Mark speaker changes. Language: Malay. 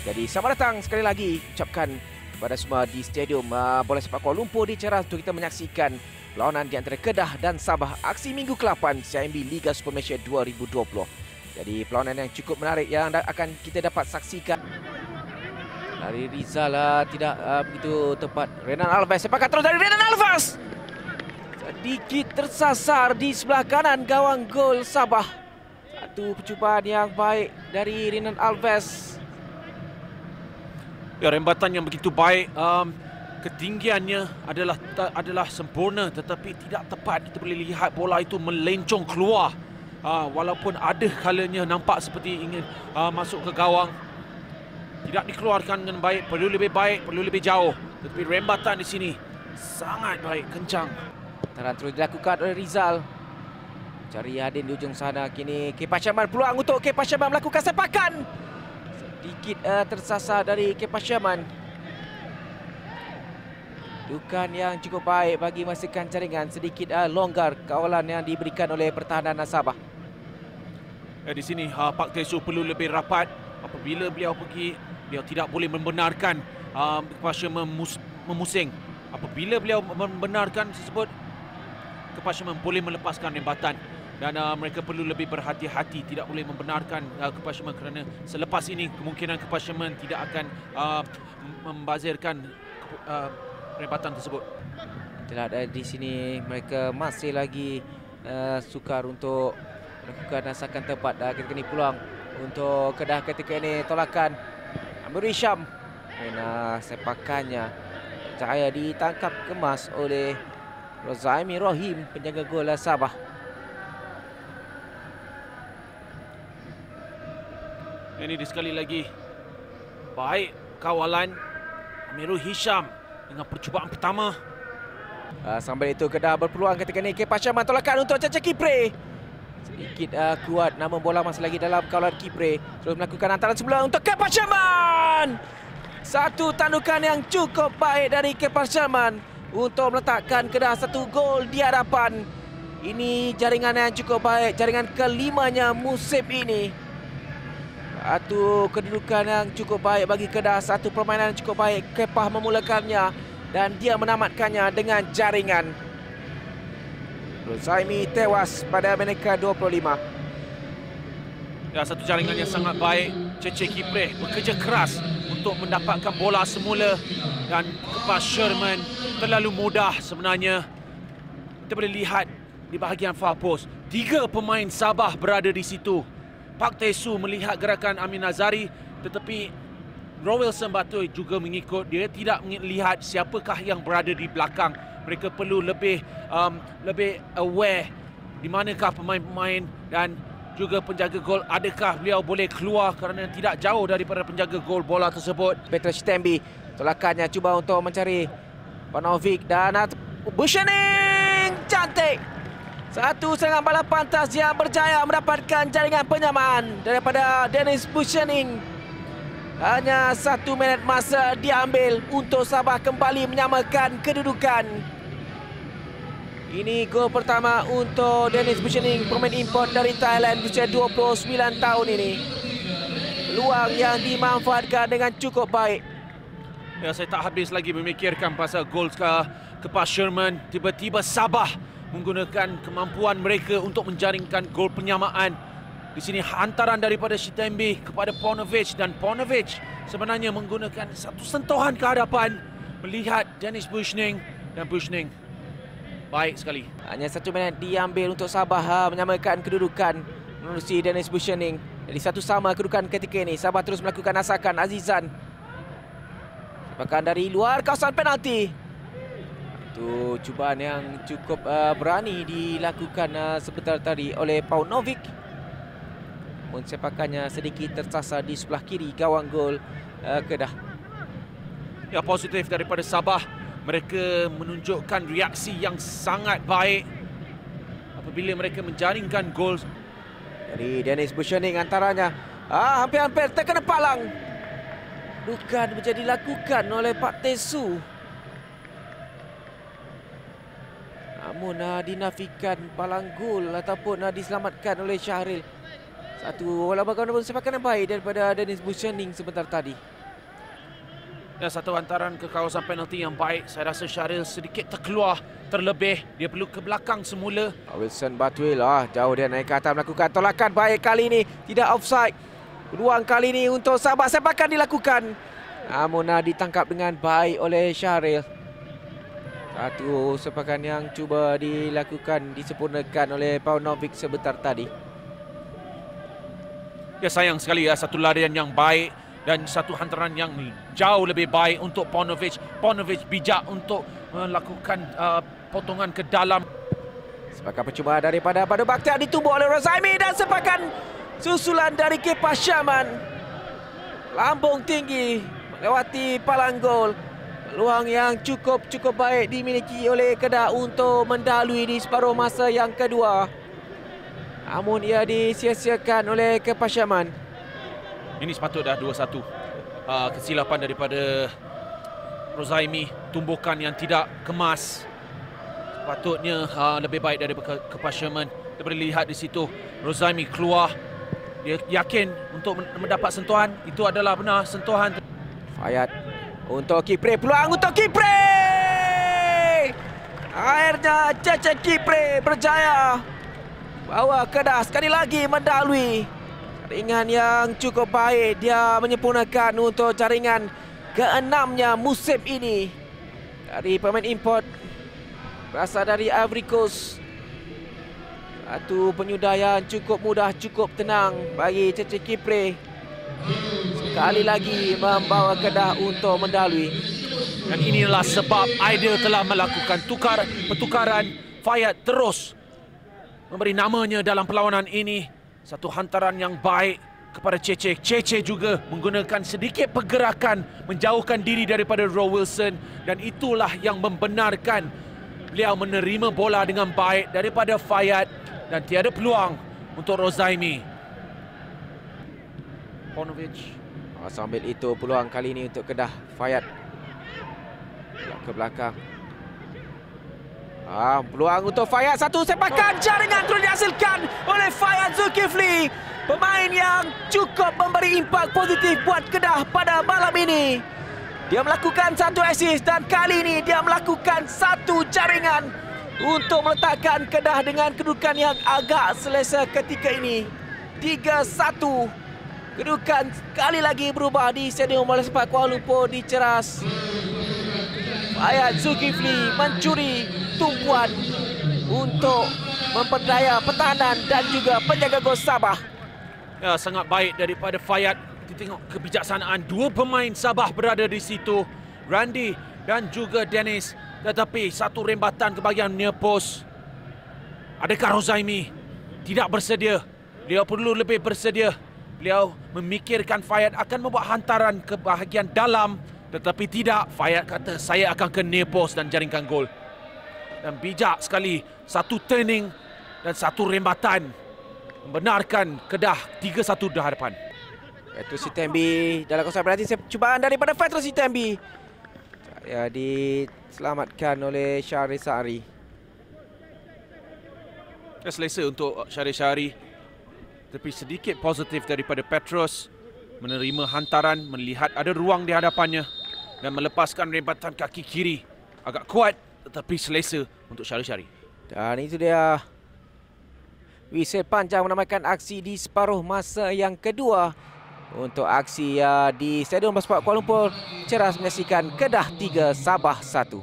Speaker 1: Jadi selamat datang sekali lagi ucapkan kepada semua di Stadium Bola Sepak Kuala Lumpur di Ceras untuk kita menyaksikan perlawanan di antara Kedah dan Sabah aksi minggu ke-8 CIMB Liga Super Malaysia 2020. Jadi perlawanan yang cukup menarik yang akan kita dapat saksikan. Dari Rizal tidak begitu tepat. Renan Alves sepakat terus dari Renan Alves. Sedikit tersasar di sebelah kanan gawang gol Sabah. Satu percubaan yang baik dari Renan Alves.
Speaker 2: Ya, rembatan yang begitu baik. Ketinggiannya adalah sempurna tetapi tidak tepat. Kita boleh lihat bola itu melencong keluar. Walaupun ada kalanya nampak seperti ingin masuk ke gawang. Tidak dikeluarkan dengan baik, perlu lebih baik, perlu lebih jauh. Tetapi rembatan di sini sangat baik, kencang.
Speaker 1: Taran terus dilakukan oleh Rizal. Cari Yadin di ujung sana. Kini Kepa Syaman, peluang untuk Kepa Syaman melakukan sepakan. Sedikit tersasar dari Kepa Syaman. Dukan yang cukup baik bagi memastikan jaringan. Sedikit longgar kawalan yang diberikan oleh pertahanan Sabah.
Speaker 2: Di sini Pak Tesu perlu lebih rapat. Apabila beliau pergi, beliau tidak boleh membenarkan Kepa Syaman memusing. Apabila beliau membenarkan tersebut, Kepa Syaman boleh melepaskan rembatan. Dan mereka perlu lebih berhati-hati, tidak boleh membenarkan Kepa Syaman kerana selepas ini kemungkinan Kepa Syaman tidak akan membazirkan rembatan tersebut.
Speaker 1: Itulah di sini mereka masih lagi sukar untuk melakukan rasakan tepat. Ketika ini peluang untuk Kedah ketika ini tolakan Amir Hisham. Dan sepakannya cahaya ditangkap kemas oleh Rozaimi Rohim, penjaga gol Sabah.
Speaker 2: Ini sekali lagi baik kawalan Amirul Hisham dengan percubaan pertama.
Speaker 1: Sambil itu Kedah berpeluang ketika ini. Kepa Syaman tolakan untuk Caca Kipre. Sedikit kuat namun bola masih lagi dalam kawalan Kipre. Terus melakukan antaran sebelah untuk Kepa Syaman. Satu tandukan yang cukup baik dari Kepa Syaman untuk meletakkan Kedah satu gol di hadapan. Ini jaringan yang cukup baik, jaringan kelimanya musim ini. Satu kedudukan yang cukup baik bagi Kedah, satu permainan yang cukup baik. Kepah memulakannya dan dia menamatkannya dengan jaringan. Rozaimi tewas pada minit ke-25.
Speaker 2: Ya, satu jaringan yang sangat baik. Cece Kipreh bekerja keras untuk mendapatkan bola semula dan Kepa Syaman terlalu mudah sebenarnya. Kita boleh lihat di bahagian far post, 3 pemain Sabah berada di situ. Pak Tesu melihat gerakan Amin Nazari tetapi Rowelson Batui juga mengikut. Dia tidak melihat siapakah yang berada di belakang. Mereka perlu lebih aware di manakah pemain-pemain dan juga penjaga gol. Adakah beliau boleh keluar kerana tidak jauh daripada penjaga gol bola tersebut.
Speaker 1: Petra Shitembi tolakannya cuba untuk mencari Panovic dan Bushaning cantik. Satu serangan bola pantas yang berjaya mendapatkan jaringan penyamaan daripada Dennis Bushaning. Hanya 1 minit masa diambil untuk Sabah kembali menyamakan kedudukan. Ini gol pertama untuk Dennis Bushaning, pemain import dari Thailand berusia 29 tahun ini. Peluang yang dimanfaatkan dengan cukup baik.
Speaker 2: Ya, saya tak habis lagi memikirkan pasal gol Kepa Syaman. Tiba-tiba Sabah menggunakan kemampuan mereka untuk menjaringkan gol penyamaan. Di sini hantaran daripada Shitembi kepada Paunovic dan Paunovic sebenarnya menggunakan satu sentuhan ke hadapan melihat Dennis Bushaning dan Bushaning baik sekali.
Speaker 1: Hanya 1 minit diambil untuk Sabah menyamakan kedudukan menerusi Dennis Bushaning. Jadi satu sama kedudukan ketika ini. Sabah terus melakukan asakan Azizan. Bahkan dari luar kawasan penalti. Itu cubaan yang cukup berani dilakukan sebentar tadi oleh Paunovic. Namun sepakannya sedikit tersasar di sebelah kiri gawang gol Kedah.
Speaker 2: Ya, positif daripada Sabah. Mereka menunjukkan reaksi yang sangat baik apabila mereka menjaringkan gol.
Speaker 1: Dari Dennis Bushaning antaranya. Hampir-hampir terkena palang. Bukan menjadi lakukan oleh Pak Tesu. Namun dinafikan palang gol ataupun diselamatkan oleh Syahril. Satu walaupun bagaimanapun sepakan yang baik daripada Dennis Bushaning sebentar tadi.
Speaker 2: Dan satu hantaran ke kawasan penalti yang baik. Saya rasa Syahril sedikit terkeluar terlebih. Dia perlu ke belakang semula.
Speaker 1: Wilson Batwil jauh dia naik ke atas melakukan tolakan baik kali ini. Tidak offside. Peluang kali ini untuk Sabah sepakan dilakukan. Namun ditangkap dengan baik oleh Syahril. Satu sepakan yang cuba dilakukan, disempurnakan oleh Paunovic sebentar tadi.
Speaker 2: Ya, sayang sekali ya, satu larian yang baik dan satu hantaran yang jauh lebih baik untuk Paunovic. Paunovic bijak untuk melakukan potongan ke dalam.
Speaker 1: Sepakan percubaan daripada Badu Bakhtiar ditumbuk oleh Rozaimi dan sepakan susulan dari Kepa Syaman. Lambung tinggi melewati palang gol. Peluang yang cukup baik dimiliki oleh Kedah untuk mendahului di separuh masa yang kedua. Namun ia disia-siakan oleh Kepa Syaman.
Speaker 2: Ini sepatutnya dah 2-1. Kesilapan daripada Rozaimi, tumbukan yang tidak kemas. Sepatutnya lebih baik daripada Kepa Syaman. Kita boleh lihat di situ Rozaimi keluar. Dia yakin untuk mendapat sentuhan. Itu adalah benar sentuhan.
Speaker 1: Fayad untuk Kipre, peluang untuk Kipre. Akhirnya Cece Kipre berjaya bawa Kedah sekali lagi mendahului. Jaringan yang cukup baik, dia menyempurnakan untuk jaringan ke-6-nya musim ini. Dari pemain import berasal dari Ivory Coast. Satu penyudahan cukup mudah, cukup tenang bagi Cece Kipre. Sekali lagi membawa Kedah untuk mendahului.
Speaker 2: Dan inilah sebab Aidil telah melakukan pertukaran. Fayad terus memberi namanya dalam perlawanan ini. Satu hantaran yang baik kepada Cece. Cece juga menggunakan sedikit pergerakan menjauhkan diri daripada Row Wilson. Dan itulah yang membenarkan beliau menerima bola dengan baik daripada Fayad. Dan tiada peluang untuk Rozaimi. Paunovic.
Speaker 1: Sambil itu peluang kali ini untuk Kedah. Fayad ke belakang. Peluang untuk Fayad. Satu sepakan jaringan terus dihasilkan oleh Fayad Zulkifli. Pemain yang cukup memberi impak positif buat Kedah pada malam ini. Dia melakukan satu assist dan kali ini dia melakukan satu jaringan untuk meletakkan Kedah dengan kedudukan yang agak selesa ketika ini. 3-1. Kedudukan sekali lagi berubah di Stadium Bola Sepak Kuala Lumpur diceras. Fayad Zulkifli mencuri tumpuan untuk memperdaya pertahanan dan juga penjaga gol Sabah.
Speaker 2: Ya, sangat baik daripada Fayad. Kita tengok kebijaksanaan dua pemain Sabah berada di situ, Randy dan juga Dennis. Tetapi satu rembatan ke bahagian near post. Adakah Rozaimi tidak bersedia? Beliau perlu lebih bersedia. Beliau memikirkan Fayad akan membuat hantaran ke bahagian dalam. Tetapi tidak, Fayad kata saya akan ke near post dan jaringkan gol. Dan bijak sekali, satu turning dan satu rembatan membenarkan Kedah 3-1 di hadapan.
Speaker 1: Petrus Sitembi dalam kawasan penalti, cubaan daripada Petrus Sitembi. Diselamatkan oleh Syahrir Sari.
Speaker 2: Selesa untuk Syahrir Sari. Tapi sedikit positif daripada Petrus. Menerima hantaran, melihat ada ruang di hadapannya. Dan melepaskan rembatan kaki kiri. Agak kuat tetapi selesa untuk Syahrir Sari.
Speaker 1: Dan itu dia whistle panjang menamakan aksi di separuh masa yang kedua. Untuk aksi di Stadium Bola Sepak Kuala Lumpur, ceras menyaksikan Kedah 3, Sabah 1.